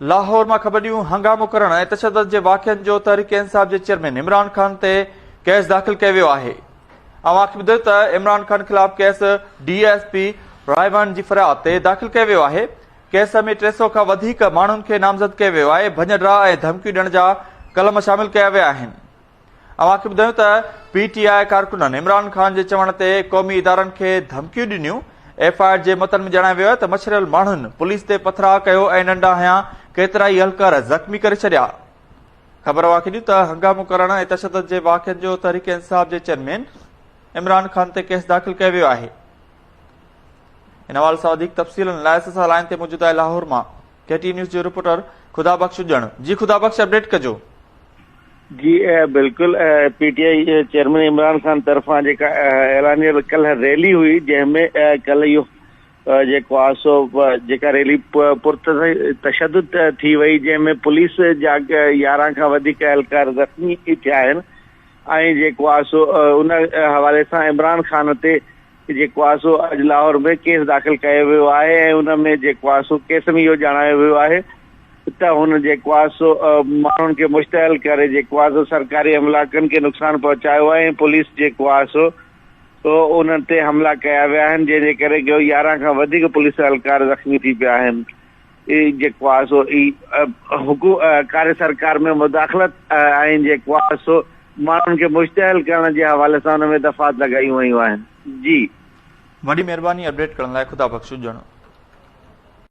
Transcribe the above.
लाहौर में ख़बरियूं हंगामो करण ऐं तशद्दुद जे वाक़िअनि जो तहरीक इंसाफ़ जे चेयरमैन इमरान ख़ान ते केस दाख़िल कयो वियो आहे। अवांखे ॿुधायो त इमरान ख़ान ख़िलाफ़ केस DSP रायवान जी फरियाद ते दाख़िल कयो वियो आहे। केस में 300 खां वधीक माण्हुनि खे नामज़द कयो वियो आहे। भञरा ऐं धमकियूं ॾियण जा कलम शामिल कया विया आहिनि। अवांखे ॿुधायो त PTI कारकुननि इमरान ख़ान जे चवण ते क़ौमी इदारनि खे धमकियूं ॾिनियूं। FIR जे मतन में ॼाणायो वियो आहे त मछरियल माण्हुनि पुलिस ते पथराव कयो ऐं नंढा हया केतिरा ई एहलकार ज़ख़्मी करे छॾिया। ख़बर अवांखे ॾिनी त हंगामो करण ऐं तशद्दुद जे वाक़िअनि जो तहरीक इंसाफ़ जे चेयरमैन इमरान ख़ान ते केस दाख़िल कयो वियो आहे। इन हवाले सां वधीक तफ़सीलनि लाइ असां लाइन ते मौजूद आहे लाहौर मां KT न्यूज़ जो रिपोर्टर खुदाबख्श ॼण। जी खुदाबख्श, अपडेट कजो। जी बिल्कुल, PTI चेयरमैन इमरान ख़ान तरफां जेका ऐलानियल कल रैली हुई, जंहिंमें कल इहो जेको आहे सो जेका रैली पुरतशद्दुद थी वई, जंहिंमें पुलिस जा 11 खां वधीक एहलकार ज़ख़्मी थिया आहिनि ऐं जेको आहे सो उन हवाले सां इमरान ख़ान ते जेको आहे सो अॼु लाहौर में केस दाख़िल कयो वियो आहे ऐं उन में जेको आहे सो केस में इहो ॼाणायो वियो आहे त हुन जेको आहे सो माण्हुनि खे मुश्तहल करे जेको आहे सो सरकारी अमलाकनि खे नुक़सानु पहुचायो आहे ऐं पुलिस जेको आहे सो उन्हनि ते हमला कया विया आहिनि, जंहिंजे करे 11 खां वधीक पुलिस एहलकार ज़ख़्मी थी पिया आहिनि। जेको आहे सो कार्य सरकार में मुदाख़लत ऐं जेको आहे सो माण्हुनि खे मुश्तहल करण जे हवाले सां हुन में दफ़ात लॻायूं वयूं आहिनि। जी, वॾी महिरबानी अपडेट करण लाइ खुदा बख़्श ॼण।